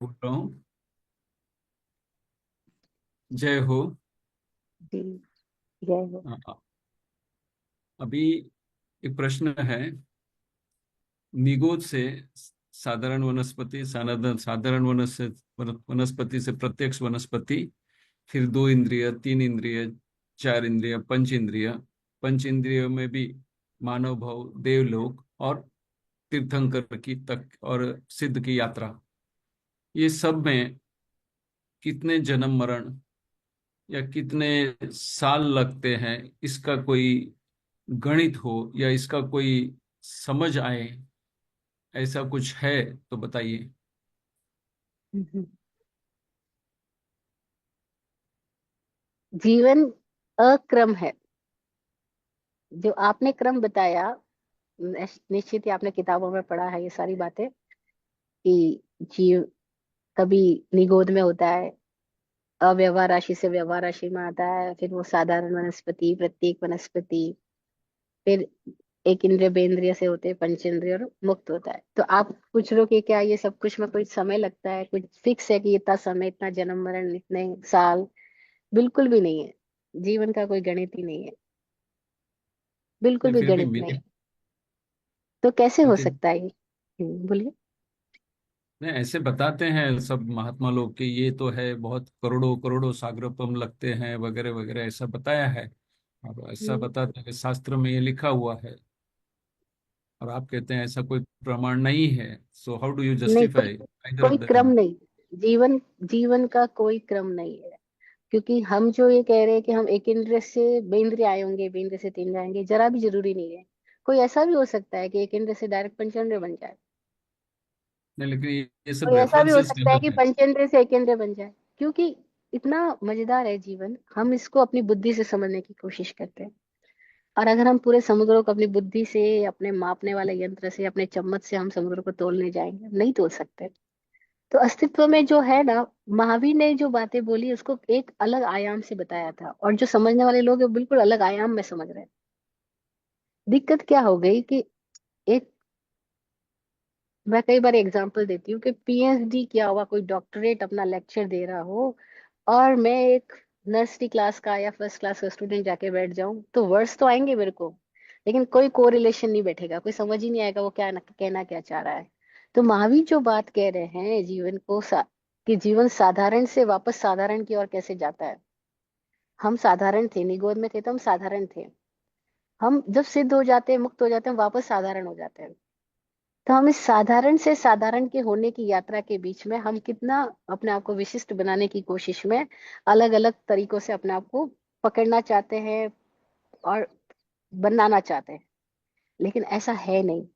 बोल रहा हूँ। जय हो। जी। जय हो। अ- अभी एक प्रश्न है। निगोद से साधारण वनस्पति, साधारण वनस्पति से प्रत्यक्ष वनस्पति, फिर दो इंद्रिय, तीन इंद्रिय, चार इंद्रिय, पंच इंद्रिय, पंच इंद्रियों में भी मानव भव, देवलोक और तीर्थंकर की तक और सिद्ध की यात्रा, ये सब में कितने जन्म मरण या कितने साल लगते हैं, इसका कोई गणित हो या इसका कोई समझ आए, ऐसा कुछ है तो बताइए। हम्म। जीवन अक्रम है। जो आपने क्रम बताया, निश्चित ही आपने किताबों में पढ़ा है ये सारी बातें कि जीव कभी निगोद में होता है, अव्यवहार राशि से व्यवहार राशि में आता है, फिर वो साधारण वनस्पति, प्रत्येक वनस्पति, फिर एक इंद्रिय बेंद्रिय से होते हैं पंचेंद्रिय और मुक्त होता है। तो आप पूछ रहे हो कि क्या ये सब कुछ में कोई समय लगता है, कुछ फिक्स है कि इतना समय, इतना जन्म मरण, इतने साल? बिल्कुल भी नहीं है। जीवन का कोई गणित ही नहीं है। बिल्कुल नहीं, भी फिर भी गणित नहीं मेरे है। तो कैसे हो लेकिन सकता है ये? बोलिए। नहीं, ऐसे बताते हैं सब महात्मा लोग कि ये तो है, बहुत करोड़ों करोड़ों सागरपम लगते हैं वगैरह वगैरह, ऐसा बताया है। और ऐसा हम्म। बताते हैं कि शास्त्र में ये लिखा हुआ है। और आप कहते हैं ऐसा कोई प्रमाण नहीं है। सो हाउ डू यू नहीं, कोई जस्टिफाई आइदर कोई ऑफ क्रम देम? नहीं। जीवन जीवन का कोई क्रम नहीं है। क्योंकि हम जो ये कह रहे हैं कि हम एक इंद्रिय से बेंद्रिय आए होंगे, बेंद्रिय से तीन आएंगे, जरा भी जरूरी नहीं है। कोई ऐसा भी हो सकता है कि एक इंद्रिय से डायरेक्ट पंचेंद्रिय बन जाए। नहीं, लेकिन ये सब कोई ऐसा भी हो रेफरेंसेस सकता है गलत कि है। पंचेंद्रिय से एक इंद्रिय बन जाए। क्योंकि इतना मजेदार है जीवन, हम इसको अपनी बुद्धि से समझने की कोशिश करते हैं। और अगर हम पूरे समुद्रों को अपनी बुद्धि से, अपने मापने वाले यंत्र से, अपने चम्मच से हम समुद्र को तोलने जाएंगे, हम नहीं तोल सकते। तो अस्तित्व में जो है ना, महावीर ने जो बातें बोली उसको एक अलग आयाम से बताया था, और जो समझने वाले लोग हैं वो बिल्कुल अलग आयाम में समझ रहे हैं। दिक्कत क्या हो गई कि एक, मैं कई बार एग्जांपल देती हूँ कि पीएचडी किया हुआ कोई डॉक्टरेट अपना लेक्चर दे रहा हो, और मैं एक नर्सरी क्लास का या फर्स्ट क्लास का स्टूडेंट जाके बैठ जाऊं, तो वर्ड्स तो आएंगे मेरे को, लेकिन कोई कोरिलेशन नहीं बैठेगा, कोई समझ ही नहीं आएगा वो क्या कहना क्या चाह रहा है। तो महावीर जो बात कह रहे हैं जीवन को कि जीवन साधारण से वापस साधारण की ओर कैसे जाता है। हम साधारण थे, निगोद में थे तो हम साधारण थे। हम जब सिद्ध हो जाते हैं, मुक्त हो जाते हैं, वापस साधारण हो जाते हैं। तो हम इस साधारण से साधारण के होने की यात्रा के बीच में हम कितना अपने आप को विशिष्ट बनाने की कोशिश में अलग अलग तरीकों से अपने आप को पकड़ना चाहते हैं और बनाना चाहते हैं। लेकिन ऐसा है नहीं।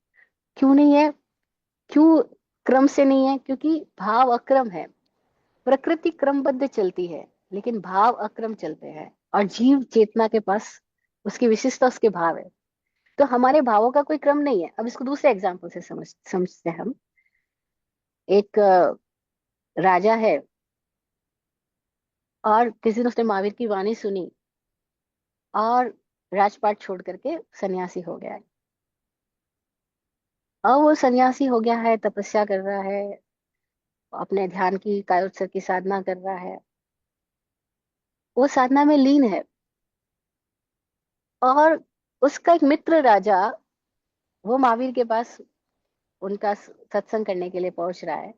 क्यों नहीं है? क्यों क्रम से नहीं है? क्योंकि भाव अक्रम है। प्रकृति क्रमबद्ध चलती है, लेकिन भाव अक्रम चलते हैं। और जीव चेतना के पास उसकी विशिष्टता उसके भाव है। तो हमारे भावों का कोई क्रम नहीं है। अब इसको दूसरे एग्जाम्पल से समझते हैं हम। एक राजा है, और किसी दिन उसने महावीर की वाणी सुनी और राजपाट छोड़ करके सन्यासी हो गया है। अब वो सन्यासी हो गया है, तपस्या कर रहा है, अपने ध्यान की कायोत्सर्ग की साधना कर रहा है, वो साधना में लीन है। और उसका एक मित्र राजा, वो महावीर के पास उनका सत्संग करने के लिए पहुंच रहा है।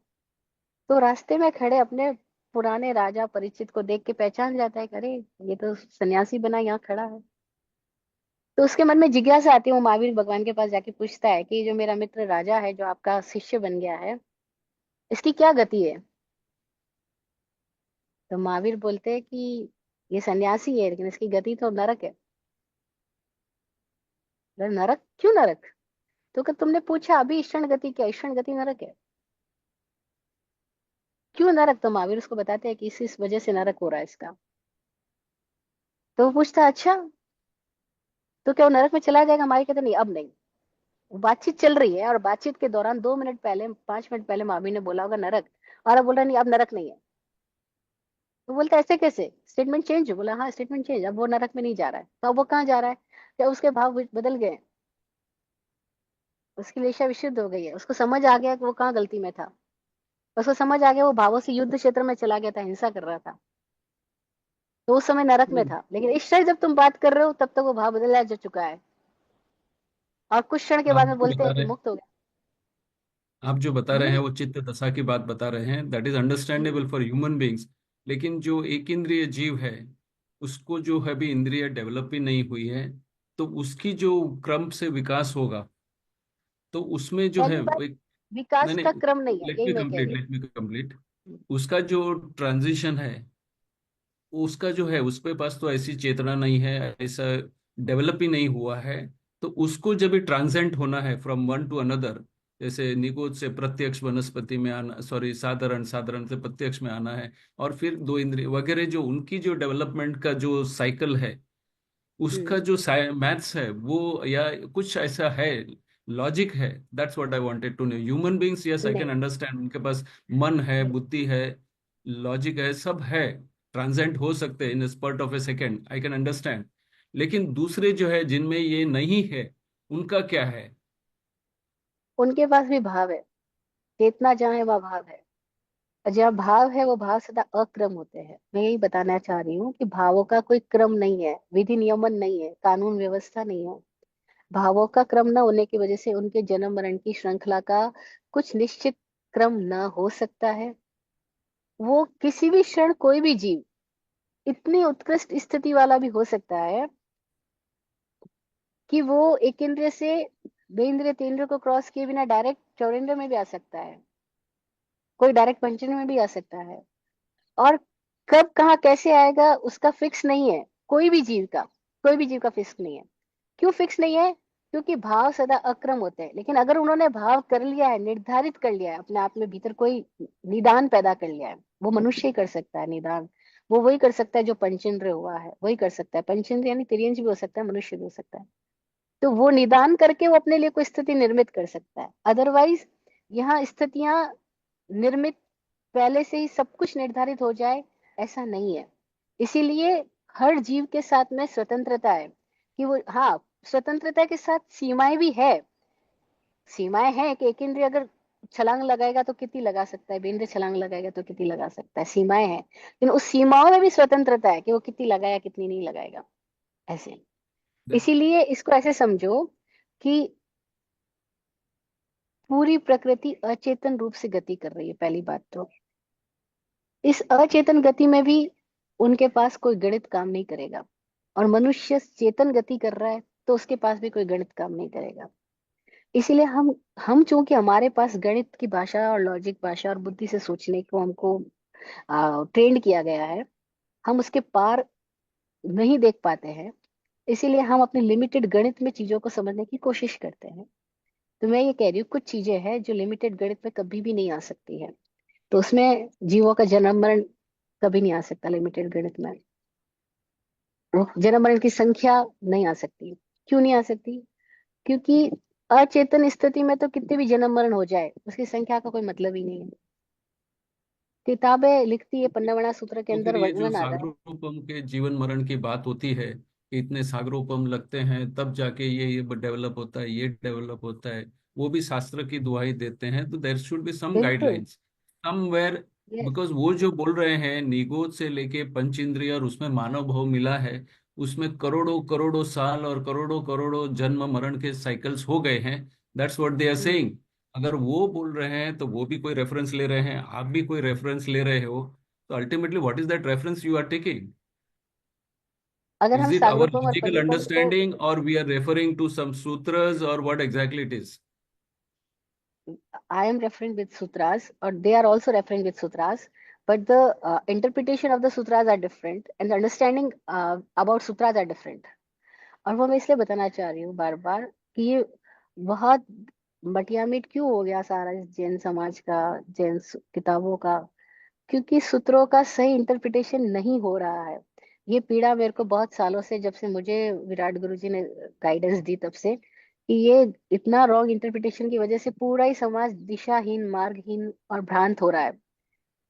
तो रास्ते में खड़े अपने पुराने राजा परिचित को देख के पहचान जाता है कि अरे, ये तो सन्यासी बना यहाँ खड़ा है। तो उसके मन में जिज्ञासा आती है, वो महावीर भगवान के पास जाके पूछता है कि ये जो मेरा मित्र राजा है, जो आपका शिष्य बन गया है, इसकी क्या गति है? तो महावीर बोलते हैं कि ये सन्यासी है, लेकिन इसकी गति तो नरक है। बोले, नरक? क्यों नरक? तो कि तुमने पूछा अभी ईक्षण गति क्या, ईक्षण गति नरक है। क्यों नरक? तो महावीर उसको बताते हैं कि इस वजह से नरक हो रहा है इसका। तो वो पूछता है अच्छा, तो क्या वो नरक में चला जाएगा? महावीर कहते नहीं, अब नहीं। वो बातचीत चल रही है, और बातचीत के दौरान 2 मिनट पहले, 5 मिनट पहले महावीर ने बोला होगा नरक, और अब बोल रहा नहीं, अब नरक नहीं है। तो बोलता है ऐसे कैसे, स्टेटमेंट चेंज? बोला हाँ, स्टेटमेंट चेंज, अब वो नरक में नहीं जा रहा है। तो अब वो कहाँ जा रहा है? क्या उसके भाव बदल गए? उसकी दिशा विशुद्ध हो गई है, उसको समझ आ गया कि वो कहाँ गलती में था। उसको समझ आ गया, वो भावों से युद्ध क्षेत्र में चला गया था, हिंसा कर रहा था, तो उस समय नरक में हम्म। था। लेकिन इस क्षण जब तुम बात कर रहे हो तब तक वो भाव बदला जा चुका है, और कुछ क्षण के आप बाद में जो बोलते बता हैं कि रहे मुक्त हो गया। आप जो बता रहे हैं हम्म। वो चित्त दशा की बात बता रहे हैं, that is hmm. Understandable for human beings. लेकिन जो एक इंद्रिय जीव है, उसको जो है अभी इंद्रिय डेवलप ही नहीं हुई है, तो उसकी जो क्रम से विकास होगा, तो उसमें जो है पहली बात, एक, नहीं विकास का नहीं, क्रम नहीं है, लेट यही मी मैं कह कंप्लीट, रही लेट मी कंप्लीट। हूँ। उसका जो ट्रांजिशन है, उसका जो है उस पे पास तो ऐसी चेतना नहीं है, ऐसा डेवलप ही नहीं हुआ है। तो उसको जब भी ट्रांसेंट होना है फ्रॉम वन टू अनदर, जैसे निगोद से प्रत्यक्ष वनस्पति में आना, सॉरी, साधारण साधारण से प्रत्यक्ष में आना है, और फिर दो इंद्रिय वगैरह, जो उनकी जो डेवलपमेंट का जो साइकिल है, उसका हम्म। जो मैथ्स है वो, या कुछ ऐसा है, लॉजिक है, that's what I wanted to know. Human beings, yes I can नहीं, अंडरस्टैंड, उनके पास मन है, बुद्धि है, लॉजिक है, सब है, ट्रांसेंड हो सकते हैं in spurt of a second, I can understand. लेकिन दूसरे जो है जिनमें ये नहीं है, उनका क्या है? उनके पास भी भाव है। चेतना जहाँ है वह भाव है, और जहाँ भाव है वो भाव सदा अक्रम होते हैं। मैं यही बताना चाह रही हूँ कि भावों का कोई क्रम नहीं है, विधि नियमन नहीं है, कानून व्यवस्था नहीं है। भावों का क्रम न होने की वजह से उनके जन्म मरण की श्रृंखला का कुछ निश्चित क्रम न हो सकता है। वो किसी भी क्षण कोई भी जीव इतनी उत्कृष्ट स्थिति वाला भी हो सकता है कि वो एक इंद्रिय से बेइंद्रिय तेंद्रिय को क्रॉस किए बिना डायरेक्ट चौरेंद्र में भी आ सकता है, कोई डायरेक्ट पंचेंद्र में भी आ सकता है। और कब कहाँ कैसे आएगा उसका फिक्स नहीं है, कोई भी जीव का, कोई भी जीव का फिक्स नहीं है। क्यों फिक्स नहीं है? क्योंकि भाव सदा अक्रम होते हैं। लेकिन अगर उन्होंने भाव कर लिया है, निर्धारित कर लिया है अपने आप में, भीतर कोई निदान पैदा कर लिया है, वो मनुष्य ही कर सकता है निदान। वो वही कर सकता है जो पंचेंद्र हुआ है, वही कर सकता है। पंचेंद्र यानी तिर्यंज भी हो सकता है, मनुष्य भी हो सकता है। तो वो निदान करके वो अपने लिए कोई स्थिति निर्मित कर सकता है। अदरवाइज यहाँ स्थितियां निर्मित, पहले से ही सब कुछ निर्धारित हो जाए, ऐसा नहीं है। इसीलिए हर जीव के साथ में स्वतंत्रता है कि वो, हाँ, स्वतंत्रता के साथ सीमाएं भी है। सीमाएं हैं कि एक इंद्रिय अगर छलांग लगाएगा तो कितनी लगा सकता है, बेंद्रिय छलांग लगाएगा तो कितनी लगा सकता है, सीमाएं हैं। लेकिन उस सीमाओं में भी स्वतंत्रता है कि वो कितनी लगाया कितनी नहीं लगाएगा, ऐसे। इसीलिए इसको ऐसे समझो कि पूरी प्रकृति अचेतन रूप से गति कर रही है, पहली बात तो। इस अचेतन गति में भी उनके पास कोई गणित काम नहीं करेगा। और मनुष्य चेतन गति कर रहा है तो उसके पास भी कोई गणित काम नहीं करेगा। इसीलिए हम चूंकि हमारे पास गणित की भाषा और लॉजिक भाषा और बुद्धि से सोचने को हमको ट्रेंड किया गया है, हम उसके पार नहीं देख पाते हैं। इसीलिए हम अपने लिमिटेड गणित में चीजों को समझने की कोशिश करते हैं। तो मैं ये कह रही हूँ, कुछ चीजें हैं जो लिमिटेड गणित में कभी भी नहीं आ सकती है। तो उसमें जीवों का जन्म मरण कभी नहीं आ सकता लिमिटेड गणित में। जन्म मरण की संख्या नहीं आ सकती। क्यों नहीं आ सकती? क्योंकि अचेतन स्थिति में तो कितने भी जन्म मरण हो जाए उसकी संख्या का कोई मतलब ही नहीं है। किताबें लिखती है, पन्नावड़ा सूत्र के तो अंदर फिर ये जो वर्णन आता है। सागरोपम के जीवन मरण की बात होती है, कि इतने सागरोपम लगते हैं तब जाके ये डेवलप होता है, ये डेवलप होता है, वो भी शास्त्र की दुहाई देते हैं, तो देयर शुड बी सम बिल्कुल। Guidelines somewhere. यस। बिकॉज वो जो बोल रहे हैं निगोद से लेके पंच इंद्रिय, और उसमें मानव भाव मिला है, उसमें करोड़ों करोड़ों साल और करोड़ों करोड़ों जन्म मरण के साइकिल्स हो गए हैं, that's what they are saying. अगर वो बोल रहे हैं तो वो भी कोई रेफरेंस ले रहे हैं, आप भी कोई रेफरेंस ले रहे हो, so ultimately, what is that reference you are taking? अगर हम Is it our सागरोपम और logical पल्योपम को, understanding, or we are referring to some sutras, or what exactly it is? I am referring with sutras, or they are also referring with sutras, but the interpretation of the sutras are different, and the understanding about sutras are different. और वो मैं इसलिए बताना चाह रही हूँ बार बार कि ये बहुत मटिया मिट क्यों हो गया सारा इस जैन समाज का, जैन किताबों का। क्योंकि सूत्रों का सही इंटरप्रिटेशन नहीं हो रहा है। ये पीड़ा मेरे को बहुत सालों से, जब से मुझे विराट गुरु जी ने गाइडेंस दी तब से, कि ये इतना रॉन्ग इंटरप्रिटेशन की वजह से पूरा ही समाज दिशाहीन, मार्गहीन और भ्रांत हो रहा है।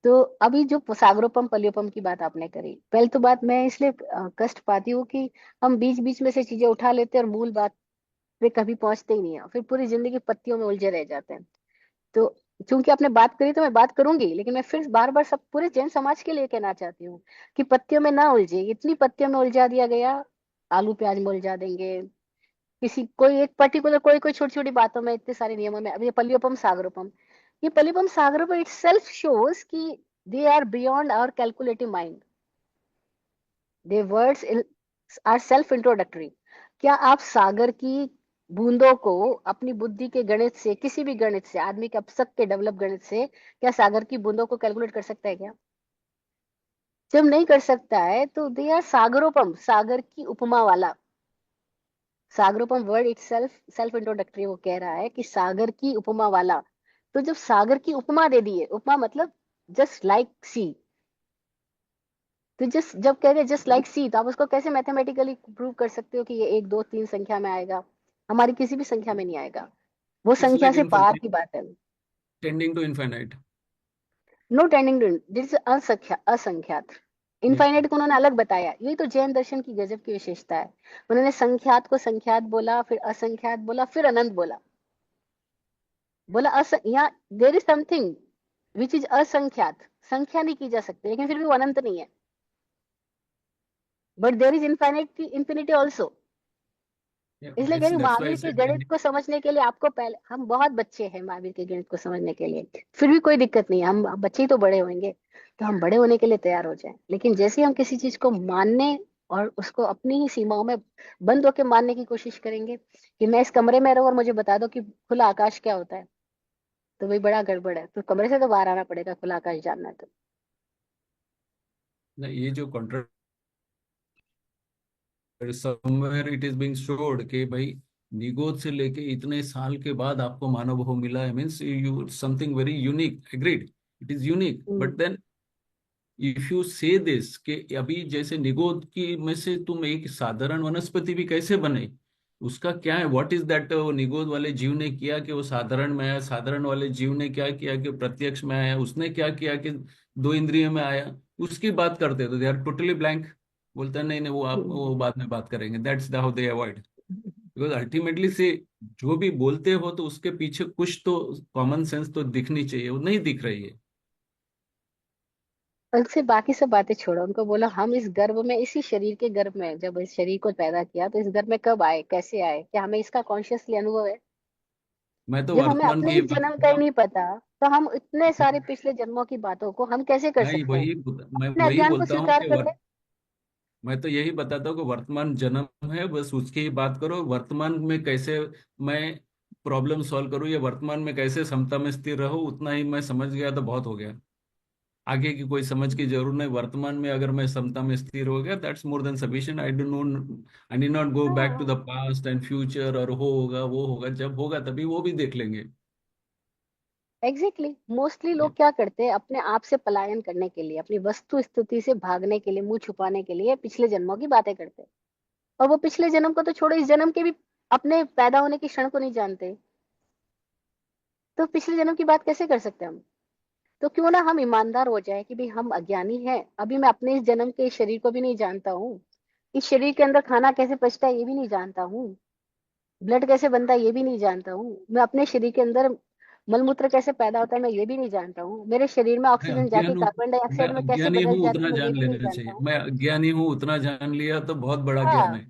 तो अभी जो सागरोपम पल्योपम की बात आपने करी, पहले तो बात मैं इसलिए कष्ट पाती हूँ कि हम बीच बीच में से चीजें उठा लेते हैं और मूल बात पे कभी पहुंचते ही नहीं है, फिर पूरी जिंदगी पत्तियों में उलझे रह जाते हैं। तो क्योंकि आपने बात करी तो मैं बात करूंगी, लेकिन मैं फिर बार बार सब पूरे जैन समाज के लिए कहना चाहती हूँ कि पत्तियों में ना उलझे। इतनी पत्तियों में उलझा दिया गया, आलू प्याज में उलझा देंगे, किसी कोई एक पर्टिकुलर कोई कोई छोटी छोटी बातों में, इतने सारे नियमों में। अब ये पल्लियोपम सागरोपम, ये पल्लियोपम सागरोपम इट सेल्फ शोज कि they are beyond our calculative mind. The words are self introductory. क्या आप सागर की बूंदों को अपनी बुद्धि के गणित से, किसी भी गणित से, आदमी के अब तक के डेवलप गणित से, क्या सागर की बूंदों को कैलकुलेट कर सकता है क्या? जब नहीं कर सकता है तो दे आर सागरोपम, सागर की उपमा वाला। सागरोपम word itself self introductory, वो कह रहा है कि सागर की उपमा वाला। तो जब सागर की उपमा दे दी है, उपमा मतलब जस्ट लाइक सी, तो जस्ट जब कह रहे जस्ट लाइक सी, तो आप उसको कैसे मैथमेटिकली प्रूव कर सकते हो कि ये एक दो तीन संख्या में आएगा? हमारी किसी भी संख्या में नहीं आएगा। वो इट्स संख्या लाइक से पार इनफाइनाइट, की बात है। Tending to infinite. No tending to, this असंख्या असंख्यात। इनफाइनाइट को उन्होंने अलग बताया, यही तो जैन दर्शन की गजब की विशेषता है। उन्होंने संख्यात को संख्यात बोला, फिर असंख्यात बोला, फिर अनंत बोला। बोला यहाँ there is something which is असंख्यात, संख्या नहीं की जा सकती, लेकिन फिर भी वो अनंत नहीं है। But there is infinite, infinity also. इसलिए कह रही हूँ, दैट्स व्हाई आई महावीर के सेड गणित को समझने के लिए आपको पहले, हम बहुत बच्चे हैं महावीर के गणित को समझने के लिए, फिर भी कोई दिक्कत नहीं है, हम बच्चे ही तो बड़े होंगे। तो हम बड़े होने के लिए तैयार हो जाएं, लेकिन जैसे ही हम किसी चीज को मानने और उसको अपनी ही सीमाओं में बंद होकर मानने की कोशिश करेंगे, कि मैं इस कमरे में रहूं और मुझे बता दो कि खुला आकाश क्या होता है, तो वही बड़ा गड़बड़ है। तो कमरे से तो बाहर आना पड़ेगा खुला आकाश जानना है तो। ये जो contract somewhere it is being showed कि भाई निगोद से लेके इतने साल के बाद आपको मानव हो मिला है, means you something very unique, agreed, it is unique, but hmm. Then if you say this कि अभी जैसे निगोद की में से तुम एक साधारण वनस्पति भी कैसे बने, उसका क्या है, व्हाट इज दैट निगोद वाले जीव ने किया कि वो साधारण में आया, साधारण वाले जीव ने क्या किया कि प्रत्यक्ष में आया, उसने क्या किया कि दो इंद्रियों में आया, उसकी बात करते तो दे आर टोटली ब्लैंक। बोलते हैं नहीं नहीं, वो आप हम्म। वो बाद में बात करेंगे, that's how they avoid. Because ultimately से जो भी बोलते हो तो उसके पीछे कुछ तो कॉमन सेंस तो दिखनी चाहिए, वो नहीं दिख रही है। उनसे बाकी सब बातें छोड़ो, उनको बोलो हम इस गर्भ में, इसी शरीर के गर्भ में जब इस शरीर को पैदा किया, तो इस गर्भ में कब आए, कैसे आए, क्या हमें इसका कॉन्शियसली अनुभव है? मैं तो जब हमें वर्तमान अपने की इस बात जन्म कर का रहा ही हूँ। नहीं पता, तो हम इतने सारे पिछले जन्मों की बातों को हम कैसे कर सकते हैं? मैं अपने वही अज्ञान को बोलता हूँ स्वीकार कि कर ले। मैं तो यही बताता हूँ कि वर्तमान जन्म है, बस उसकी ही बात करो, वर्तमान में कैसे मैं प्रॉब्लम सॉल्व करूँ या वर्तमान में कैसे समता में स्थिर रहूँ, उतना ही मैं समझ गया तो बहुत हो गया। आगे की कोई समझ की जरूरत नहीं, वर्तमान में अगर मैं समता में स्थिर हो गया that's more than sufficient. I do not, I need not go back to the हाँ, पास्ट एंड फ्यूचर, और हो होगा वो होगा, जब होगा तभी वो भी देख लेंगे। एग्जैक्टली मोस्टली लोग क्या करते हैं, अपने आप से पलायन करने के लिए, अपनी वस्तु स्थिति से भागने के लिए, मुंह छुपाने के लिए पिछले जन्मों की बातें करते हैं। और वो पिछले जन्म को तो छोड़ो, इस जन्म के भी अपने पैदा होने की क्षण को नहीं जानते। तो पिछले जन्म की बात कैसे कर सकते हैं हम? तो क्यों ना हम ईमानदार हो जाए कि भाई हम अज्ञानी हैं, अभी मैं अपने इस जन्म के इस शरीर को भी नहीं जानता हूँ, इस शरीर के अंदर खाना कैसे पचता है ये भी नहीं जानता हूँ, ब्लड कैसे बनता है ये भी नहीं जानता हूँ, मैं अपने शरीर के अंदर मलमूत्र कैसे पैदा होता है मैं ये भी नहीं जानता हूँ, मेरे शरीर में मैं ऑक्सीजन जाके अज्ञान हूँ, कार्बन मैं डाइऑक्साइड में कैसे अज्ञानी बदल हूँ जाती उतना है मैं ये जान भी नहीं लेना जानता चाहिए, हूँ। मैं अज्ञानी हूँ उतना जान लिया तो बहुत बड़ा ज्ञान हाँ, है।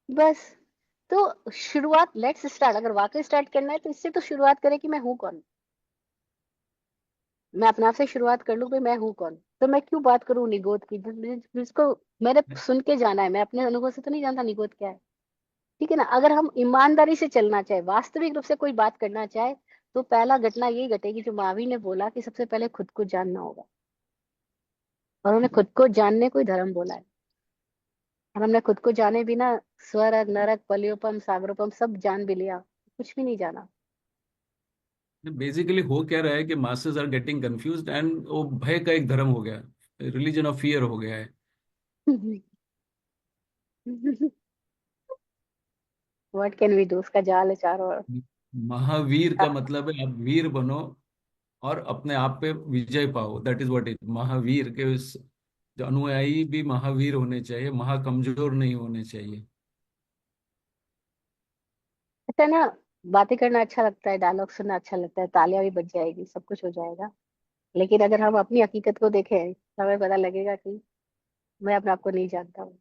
बस। तो शुरुआत, लेट्स स्टार्ट, अगर वाकई स्टार्ट करना है तो इससे तो शुरुआत करें कि मैं हूँ कौन। मैं अपने आप से शुरुआत कर लूं भाई मैं हूँ कौन, तो मैं क्यों बात करूं निगोद की, जिसको मैंने सुन के जाना है, मैं अपने अनुभव से तो नहीं जानता निगोद क्या है। ठीक है ना? अगर हम ईमानदारी से चलना चाहे, वास्तविक रूप से कोई बात करना चाहे, तो पहला घटना यही घटेगी जो महावीर ने बोला कि सबसे पहले खुद को जानना होगा। और उन्होंने खुद को जानने को ही धर्म बोला है। और हमने खुद को जाने बिना स्वर्ग नरक पलियोपम सागरोपम सब जान भी लिया, कुछ भी नहीं जाना। बेसिकली हो क्या रहा है कि masses are getting confused and वो भय का एक धर्म हो गया, रिलीजन ऑफ फियर हो गया है। व्हाट कैन वी डू, उसका जाल है चारों ओर। महावीर का मतलब है आप वीर बनो और अपने आप पे विजय पाओ, that is what is Mahavir के जो अनुयायी भी महावीर होने चाहिए, महाकमजोर नहीं होने चाहिए। अच्छा ना, बातें करना अच्छा लगता है, डायलॉग सुनना अच्छा लगता है, तालियां भी बज जाएगी, सब कुछ हो जाएगा। लेकिन अगर हम अपनी हकीकत को देखें तो हमें पता लगेगा कि मैं अपने आप को नहीं जानता हूँ।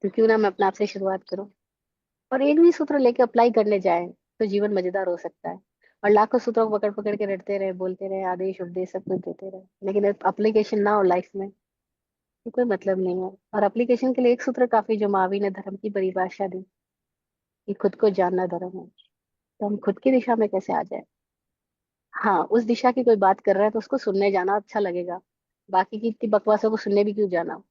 तो क्यों ना मैं अपने आप से शुरुआत करूँ, और एक भी सूत्र लेके अप्लाई करने जाए तो जीवन मजेदार हो सकता है। और लाखों सूत्रों को पकड़ पकड़ के रटते रहे, बोलते रहे, आदेश उपदेश सब कुछ देते रहे, लेकिन अप्लीकेशन ना हो लाइफ में तो कोई मतलब नहीं है। और एप्लीकेशन के लिए एक सूत्र काफी, जो महावीर ने धर्म की परिभाषा दी कि खुद को जानना धर्म है। तो हम खुद की दिशा में कैसे आ जाए। हाँ, उस दिशा की कोई बात कर रहा है तो उसको सुनने जाना अच्छा लगेगा, बाकी की इतनी बकवासों को सुनने भी क्यों जाना।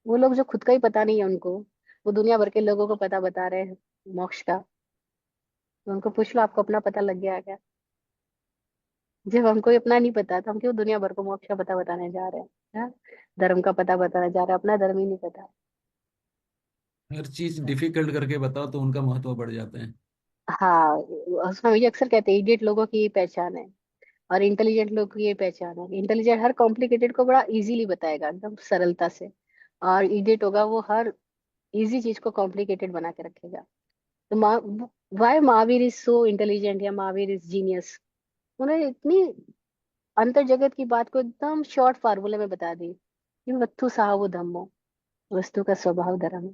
वो लोग जो खुद का ही पता नहीं है उनको, वो दुनिया भर के लोगों को पता बता रहे हैं मोक्ष का। तो उनको पूछ लो, आपको अपना पता लग गया क्या? जब हमको ही अपना नहीं पता तो हम क्यों दुनिया भर को मोक्ष का पता बताने जा रहे हैं? हाँ? धर्म का पता बताने जा रहे हैं, अपना धर्म ही नहीं पता। हर चीज डिफिकल्ट करके बताओ तो उनका महत्व बढ़ जाता है। हाँ, उसमें मुझे अक्सर कहते हैं इडियट लोगों की ये पहचान है, और इंटेलिजेंट लोगों की ये पहचान है। इंटेलिजेंट हर कॉम्प्लिकेटेड को बड़ा इजीली बताएगा, एकदम सरलता से। और इडियट होगा वो हर इजी चीज को कॉम्प्लिकेटेड बना के रखेगा। तो why Mahavir is so intelligent, या महावीर इज जीनियस। उन्होंने इतनी अंतर जगत की बात को एकदम शॉर्ट फार्मूले में बता दी कि वत्थु साहु धम्मो, वस्तु का स्वभाव धर्म है।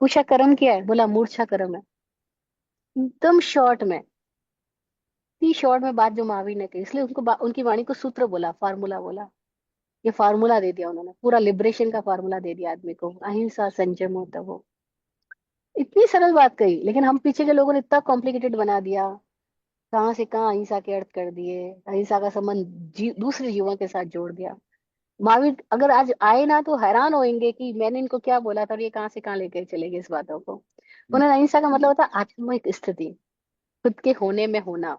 पूछा कर्म क्या है, बोला मूर्छा कर्म है। एकदम शॉर्ट में, इतनी शॉर्ट में बात जो महावीर ने कही, इसलिए उनको उनकी वाणी को सूत्र बोला, फार्मूला बोला। ये फार्मूला दे दिया उन्होंने, पूरा लिबरेशन का फार्मूला दे दिया आदमी को, अहिंसा संयम होता वो। इतनी सरल बात कही, लेकिन हम पीछे के लोगों ने इतना कॉम्प्लिकेटेड बना दिया। कहाँ से कहाँ अहिंसा के अर्थ कर दिए, अहिंसा का संबंध दूसरे जीवों के साथ जोड़ दिया। महावीर अगर आज आए ना तो हैरान होंगे कि मैंने इनको क्या बोला था और ये कहाँ से कहाँ लेकर चले गए इस बातों को। उन्होंने अहिंसा का मतलब होता है आत्मिक स्थिति, खुद के होने में होना,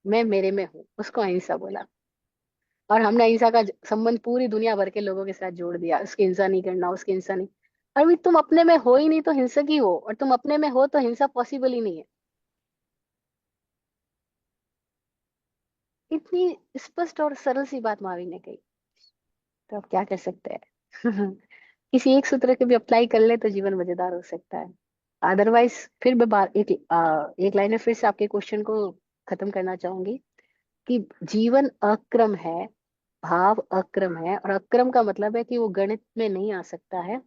मैं मेरे में हूँ, उसको अहिंसा बोला। और हमने अहिंसा का संबंध पूरी दुनिया भर के लोगों के साथ जोड़ दिया, उसकी हिंसा नहीं करना, उसकी हिंसा नहीं। अरे तुम अपने में हो ही नहीं तो हिंसक ही हो, और तुम अपने में हो तो हिंसा पॉसिबल ही नहीं है। इतनी स्पष्ट और सरल सी बात महावीर ने कही। तो आप क्या कर सकते हैं? किसी एक सूत्र के भी अप्लाई कर ले तो जीवन मजेदार हो सकता है। अदरवाइज फिर मैं एक लाइन में फिर से आपके क्वेश्चन को खत्म करना चाहूंगी कि जीवन अक्रम है, भाव अक्रम है, और अक्रम का मतलब है कि वो गणित में नहीं आ सकता है।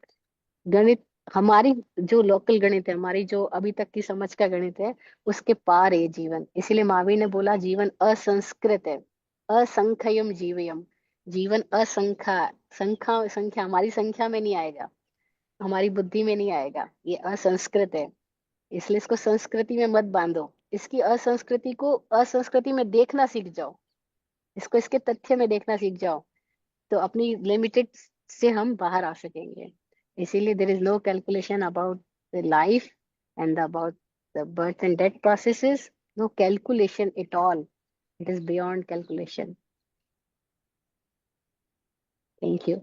गणित, हमारी जो लोकल गणित है, हमारी जो अभी तक की समझ का गणित है, उसके पार है जीवन। इसीलिए महावीर ने बोला जीवन असंस्कृत है, असंख्यम जीवयम। जीवन असंख्या, संख्या संख्या हमारी संख्या में नहीं आएगा, हमारी बुद्धि में नहीं आएगा, ये असंस्कृत है। इसलिए इसको संस्कृति में मत बांधो, इसकी असंस्कृति को असंस्कृति में देखना सीख जाओ, इसको इसके तथ्य में देखना सीख जाओ। तो अपनी लिमिटेड से हम बाहर आ सकेंगे। इसीलिए there is no calculation about the life and about the birth and death processes, no calculation at all, it is beyond calculation. Thank you.